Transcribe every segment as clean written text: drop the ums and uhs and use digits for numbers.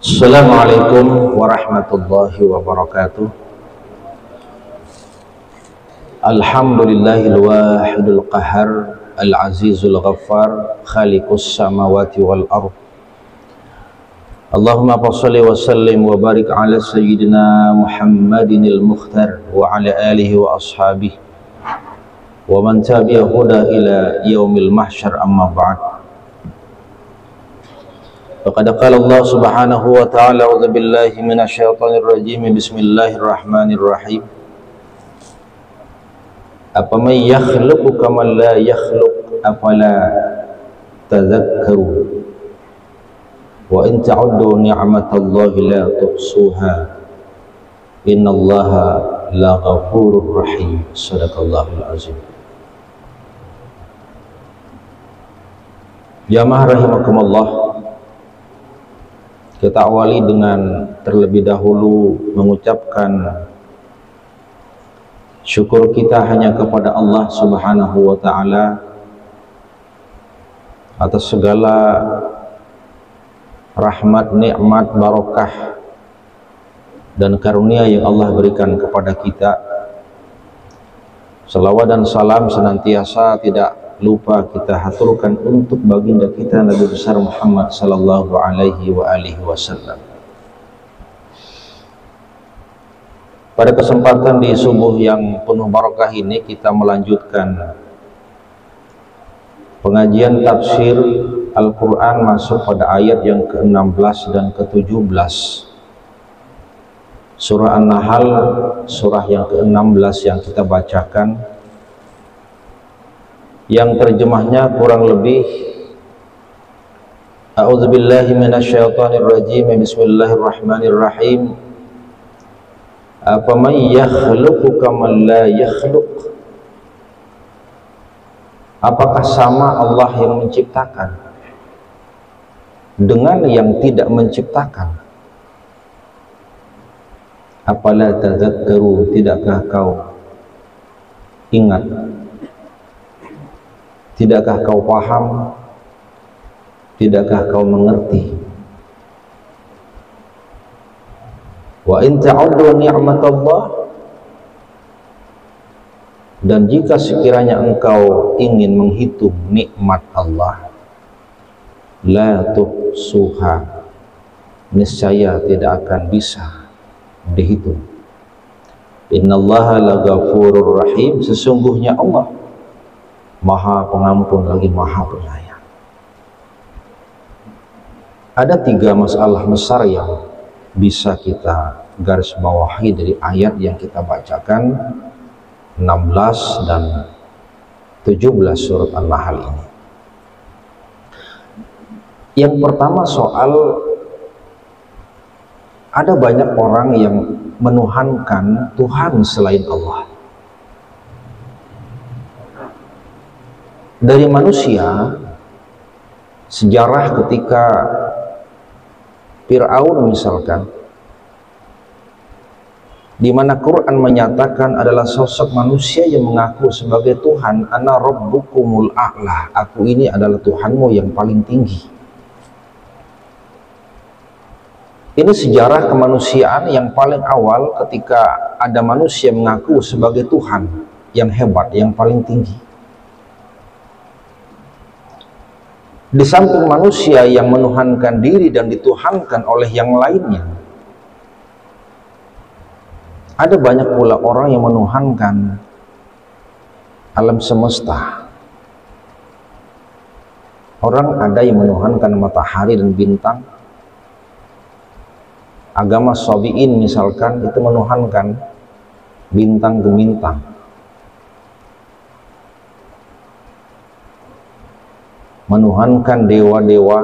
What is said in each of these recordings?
Assalamualaikum warahmatullahi wabarakatuh. Alhamdulillahil wahidul qahar, al-azizul ghaffar, khaliqus samawati wal ardh. Allahumma shalli wa sallim wa barik ala sayyidina Muhammadinil mukhtar wa ala alihi wa ashabihi wa man tabi'a huda ila yaumil mahsyar, amma ba'd. Faqad qala Allah subhanahu wa ta'ala, a'udzu billahi minasyaitonir rajim, bismillahirrahmanirrahim. Afaman yakhluqu kaman la yakhluq, afala tadhakkaru, wa in ta'uddu ni'matallahi la tuhsuha, innallaha laghafurur rahim. Shadaqallahul azim. Jamaah rahimakumullah, kita awali dengan terlebih dahulu mengucapkan syukur kita hanya kepada Allah Subhanahu wa ta'ala atas segala rahmat, nikmat, barokah dan karunia yang Allah berikan kepada kita. Salawat dan salam senantiasa tidak lupa kita haturkan untuk baginda kita Nabi besar Muhammad sallallahu alaihi wa alihi wasallam. Pada kesempatan di subuh yang penuh barakah ini, kita melanjutkan pengajian tafsir Al-Quran masuk pada ayat yang ke-16 dan ke-17 surah An-Nahl, surah yang ke-16 yang kita bacakan, yang terjemahnya kurang lebih a'udzubillahi minasyaitonir rajim, bismillahirrahmanirrahim. Afaman yakhluqu kaman la yakhluq, apakah sama Allah yang menciptakan dengan yang tidak menciptakan? Afala tadhakkaru, tidakkah kau ingat, tidakkah kau paham, tidakkah kau mengerti? Wa in ta'uddu ni'matallah, dan jika sekiranya engkau ingin menghitung nikmat Allah, la tuhsuha, niscaya tidak akan bisa dihitung. Innallaha laghafurur rahim, sesungguhnya Allah Maha Pengampun lagi Maha Penyayang. Ada tiga masalah besar yang bisa kita garis bawahi dari ayat yang kita bacakan 16 dan 17 surat An-Nahl ini. Yang pertama soal ada banyak orang yang menuhankan Tuhan selain Allah. Dari manusia, sejarah ketika Fir'aun misalkan, di mana Quran menyatakan adalah sosok manusia yang mengaku sebagai Tuhan, ana rabbukumul a'la, aku ini adalah Tuhanmu yang paling tinggi. Ini sejarah kemanusiaan yang paling awal ketika ada manusia mengaku sebagai Tuhan yang hebat, yang paling tinggi. Di samping manusia yang menuhankan diri dan dituhankan oleh yang lainnya, ada banyak pula orang yang menuhankan alam semesta. Orang ada yang menuhankan matahari dan bintang. Agama Sabi'in misalkan itu menuhankan bintang gemintang. Menuhankan dewa-dewa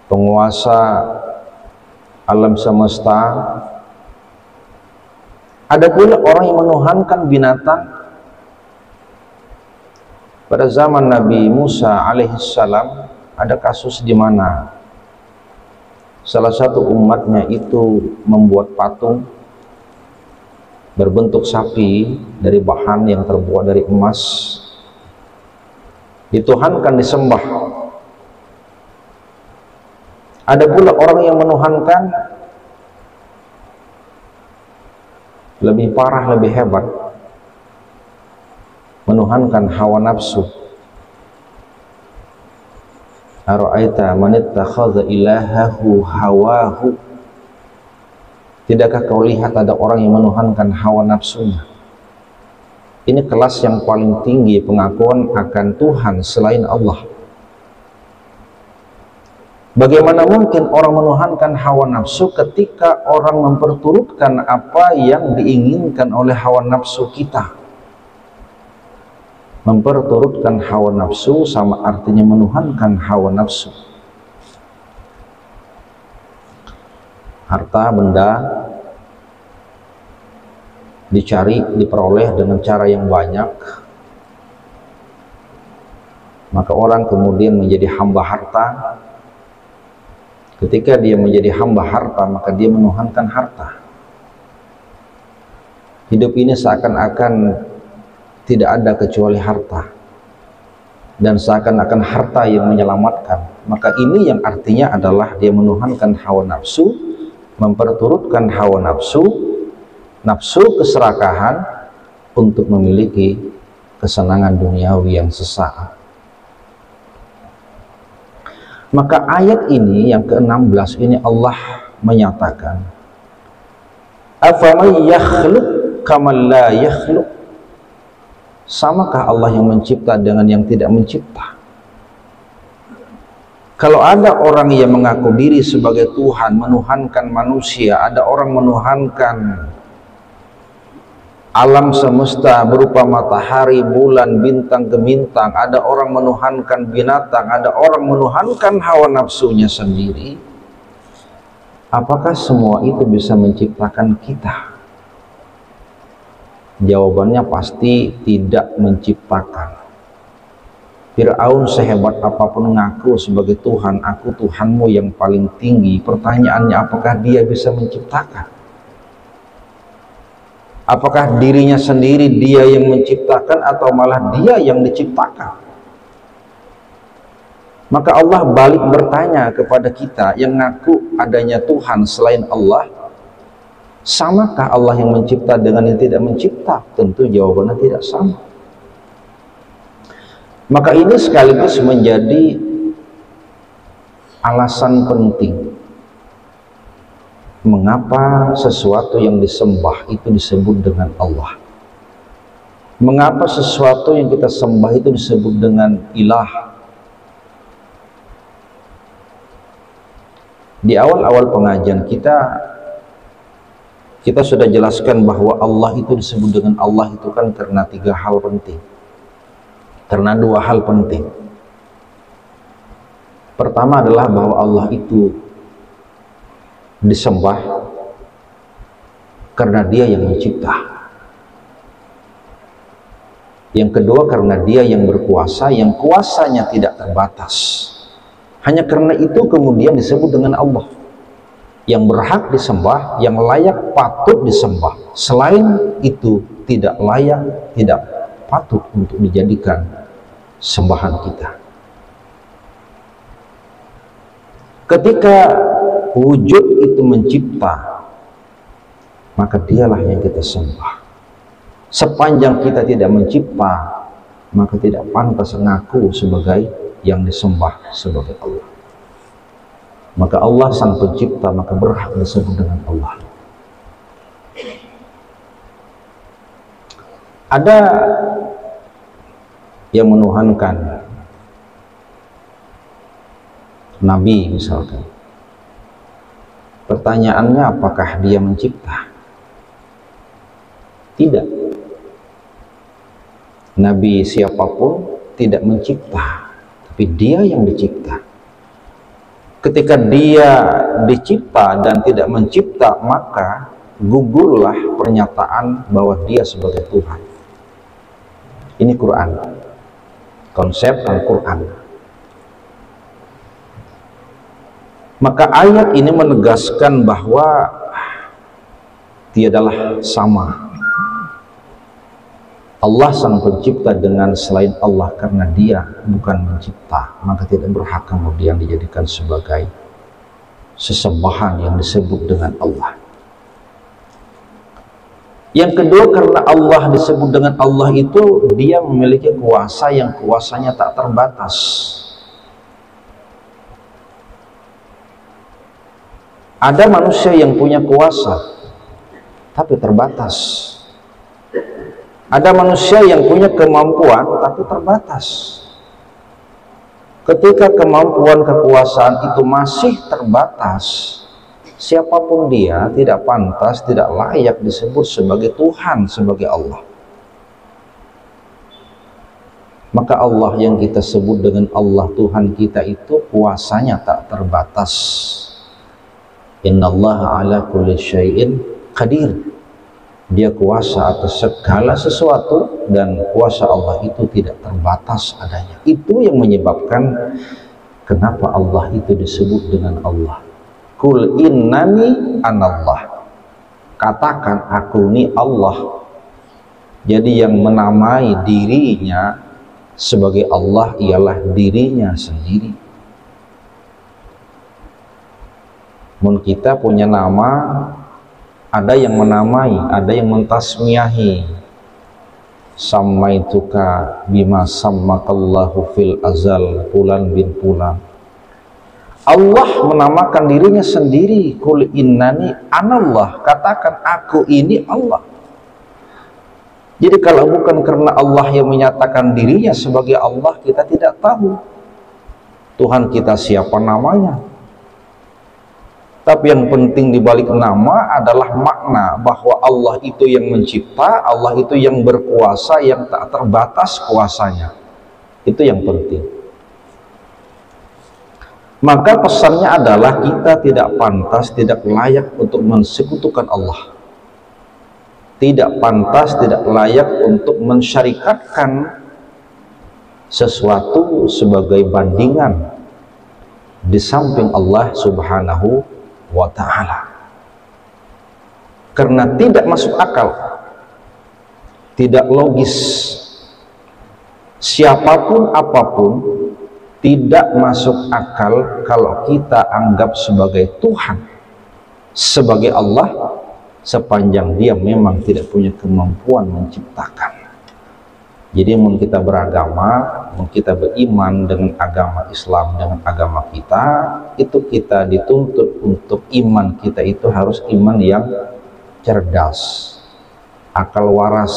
penguasa alam semesta. Ada pula orang yang menuhankan binatang. Pada zaman Nabi Musa alaihissalam ada kasus di mana salah satu umatnya itu membuat patung berbentuk sapi dari bahan yang terbuat dari emas, dituhankan, disembah. Ada pula orang yang menuhankan lebih parah, lebih hebat, menuhankan hawa nafsu. Ara'aita man ittakhadha ilahahu hawahu. Tidakkah kau lihat ada orang yang menuhankan hawa nafsunya? Ini kelas yang paling tinggi pengakuan akan Tuhan selain Allah. Bagaimana mungkin orang menuhankan hawa nafsu ketika orang memperturutkan apa yang diinginkan oleh hawa nafsu kita? Memperturutkan hawa nafsu sama artinya menuhankan hawa nafsu. Harta benda dicari, diperoleh dengan cara yang banyak, maka orang kemudian menjadi hamba harta. Ketika dia menjadi hamba harta, maka dia menuhankan harta. Hidup ini seakan-akan tidak ada kecuali harta, dan seakan-akan harta yang menyelamatkan. Maka ini yang artinya adalah dia menuhankan hawa nafsu, memperturutkan hawa nafsu, nafsu keserakahan untuk memiliki kesenangan duniawi yang sesaat. Maka ayat ini yang ke-16 ini Allah menyatakan, afaman yakhluq kaman la yakhluq. Samakah Allah yang mencipta dengan yang tidak mencipta? Kalau ada orang yang mengaku diri sebagai Tuhan, menuhankan manusia, ada orang menuhankan alam semesta berupa matahari, bulan, bintang, gemintang, ada orang menuhankan binatang, ada orang menuhankan hawa nafsunya sendiri. Apakah semua itu bisa menciptakan kita? Jawabannya pasti tidak menciptakan. Fir'aun sehebat apapun ngaku sebagai Tuhan, aku Tuhanmu yang paling tinggi. Pertanyaannya, apakah dia bisa menciptakan? Apakah dirinya sendiri dia yang menciptakan atau malah dia yang diciptakan? Maka Allah balik bertanya kepada kita yang ngaku adanya Tuhan selain Allah, samakah Allah yang mencipta dengan yang tidak mencipta? Tentu jawabannya tidak sama. Maka ini sekaligus menjadi alasan penting mengapa sesuatu yang disembah itu disebut dengan Allah. Mengapa sesuatu yang kita sembah itu disebut dengan ilah. Di awal-awal pengajian kita sudah jelaskan bahwa Allah itu disebut dengan Allah itu kan karena 3 hal penting. Karena 2 hal penting. Pertama adalah bahwa Allah itu disembah karena dia yang mencipta. Yang kedua karena dia yang berkuasa, yang kuasanya tidak terbatas. Hanya karena itu kemudian disebut dengan Allah, yang berhak disembah, yang layak patut disembah. Selain itu tidak layak, tidak patut untuk dijadikan sembahan kita. Ketika wujud itu mencipta, maka dialah yang kita sembah. Sepanjang kita tidak mencipta, maka tidak pantas mengaku sebagai yang disembah sebagai Allah. Maka Allah sang pencipta, maka berhak disebut dengan Allah. Ada yang menuhankan Nabi misalkan. Pertanyaannya, apakah dia mencipta? Tidak. Nabi siapapun tidak mencipta, tapi dia yang dicipta. Ketika dia dicipta dan tidak mencipta, maka gugurlah pernyataan bahwa dia sebagai Tuhan. Ini Quran, konsep Al-Quran. Maka ayat ini menegaskan bahwa tiadalah sama Allah sang pencipta dengan selain Allah, karena dia bukan mencipta, maka tidak berhak kemudian dijadikan sebagai sesembahan yang disebut dengan Allah. Yang kedua, karena Allah disebut dengan Allah itu dia memiliki kuasa yang kuasanya tak terbatas. Ada manusia yang punya kuasa tapi terbatas. Ada manusia yang punya kemampuan tapi terbatas. Ketika kemampuan kekuasaan itu masih terbatas, siapapun dia tidak pantas, tidak layak disebut sebagai Tuhan, sebagai Allah. Maka Allah yang kita sebut dengan Allah Tuhan kita itu kuasanya tak terbatas. Innallaha ala kulli syai'in qadir. Dia kuasa atas segala sesuatu dan kuasa Allah itu tidak terbatas adanya. Itu yang menyebabkan kenapa Allah itu disebut dengan Allah. Kul innani anallah. Katakan aku ini Allah. Jadi yang menamai dirinya sebagai Allah ialah dirinya sendiri. Mun kita punya nama, ada yang menamai, ada yang mentasmiyahi. Sammaituka bima sammakallahu fil azal fulan bin fulan. Allah menamakan dirinya sendiri. Kul innani anallah. Katakan aku ini Allah. Jadi kalau bukan karena Allah yang menyatakan dirinya sebagai Allah, kita tidak tahu Tuhan kita siapa namanya. Tapi yang penting di balik nama adalah makna bahwa Allah itu yang mencipta, Allah itu yang berkuasa, yang tak terbatas kuasanya. Itu yang penting. Maka pesannya adalah kita tidak pantas, tidak layak untuk mensekutukan Allah. Tidak pantas, tidak layak untuk mensyarikatkan sesuatu sebagai bandingan di samping Allah Subhanahu wa ta'ala. Karena tidak masuk akal, tidak logis, siapapun apapun tidak masuk akal kalau kita anggap sebagai Tuhan, sebagai Allah, sepanjang dia memang tidak punya kemampuan menciptakan. Jadi mun kita beragama, mun kita beriman dengan agama Islam, dengan agama kita, itu kita dituntut untuk iman kita itu harus iman yang cerdas, akal waras,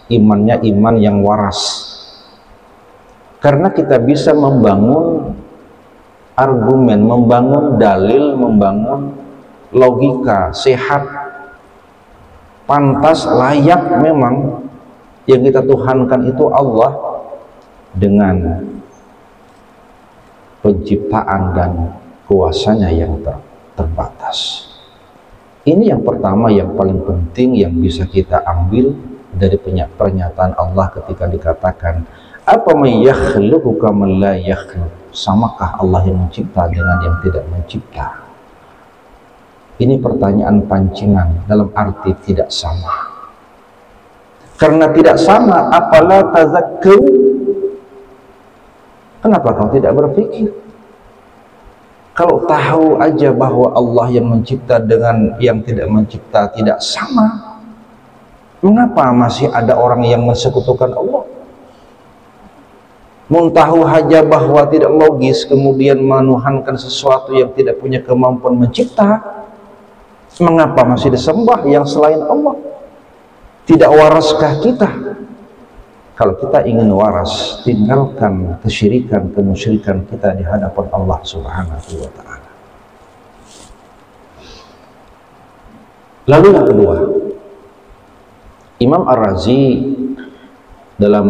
imannya iman yang waras. Karena kita bisa membangun argumen, membangun dalil, membangun logika sehat, pantas, layak memang yang kita tuhankan itu Allah dengan penciptaan dan kuasanya yang terbatas. Ini yang pertama, yang paling penting yang bisa kita ambil dari pernyataan Allah ketika dikatakan apa may yakhluqu kaman la yakhluq. Samakah Allah yang mencipta dengan yang tidak mencipta? Ini pertanyaan pancingan dalam arti tidak sama. Karena tidak sama, apalah tazakkaru? Kenapa kau tidak berpikir? Kalau tahu aja bahwa Allah yang mencipta dengan yang tidak mencipta tidak sama, mengapa masih ada orang yang mensekutukan Allah? Mun tahu aja bahwa tidak logis kemudian menuhankan sesuatu yang tidak punya kemampuan mencipta, mengapa masih disembah yang selain Allah? Tidak waraskah kita? Kalau kita ingin waras, tinggalkan kesyirikan, kemusyrikan kita di hadapan Allah Subhanahu wa ta'ala. Lalu yang kedua, Imam Ar-Razi dalam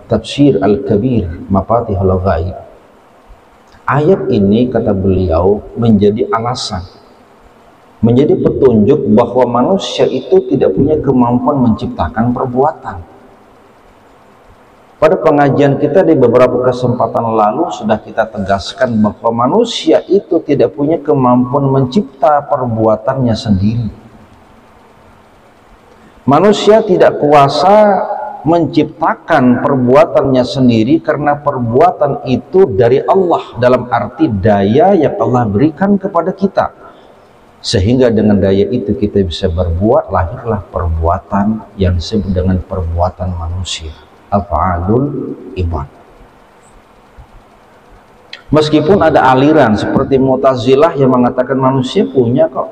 Tafsir Al-Kabir Mafatihul Ghaib, ayat ini kata beliau menjadi alasan, menjadi petunjuk bahwa manusia itu tidak punya kemampuan menciptakan perbuatan. Pada pengajian kita di beberapa kesempatan lalu sudah kita tegaskan bahwa manusia itu tidak punya kemampuan mencipta perbuatannya sendiri. Manusia tidak kuasa menciptakan perbuatannya sendiri karena perbuatan itu dari Allah, dalam arti daya yang Allah berikan kepada kita, sehingga dengan daya itu kita bisa berbuat, lahirlah perbuatan yang disebut dengan perbuatan manusia, af'alul ibad. Meskipun ada aliran seperti Mu'tazilah yang mengatakan manusia punya kok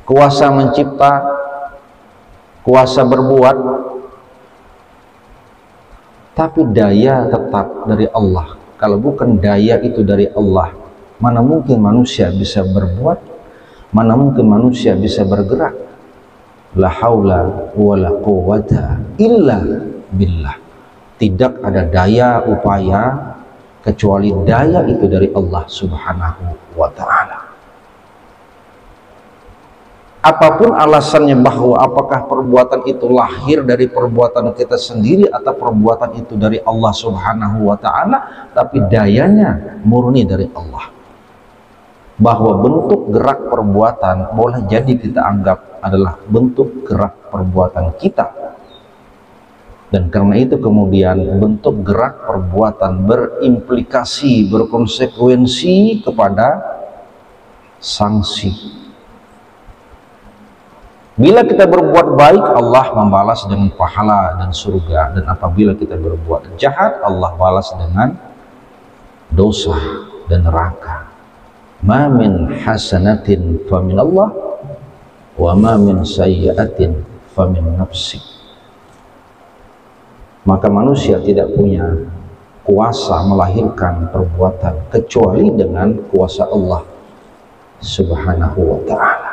kuasa mencipta, kuasa berbuat, tapi daya tetap dari Allah. Kalau bukan daya itu dari Allah, mana mungkin manusia bisa berbuat, mana mungkin manusia bisa bergerak. La haula wala quwwata illa billah. Tidak ada daya upaya kecuali daya itu dari Allah Subhanahu wa ta'ala. Apapun alasannya, bahwa apakah perbuatan itu lahir dari perbuatan kita sendiri atau perbuatan itu dari Allah Subhanahu wa ta'ala, tapi dayanya murni dari Allah. Bahwa bentuk gerak perbuatan boleh jadi kita anggap adalah bentuk gerak perbuatan kita, dan karena itu kemudian bentuk gerak perbuatan berimplikasi, berkonsekuensi kepada sanksi. Bila kita berbuat baik, Allah membalas dengan pahala dan surga, dan apabila kita berbuat jahat, Allah balas dengan dosa dan neraka. Ma min hasanatin fa min Allah, wa ma min sayyi'atin fa min nafsik. Maka manusia tidak punya kuasa melahirkan perbuatan kecuali dengan kuasa Allah Subhanahu wa ta'ala.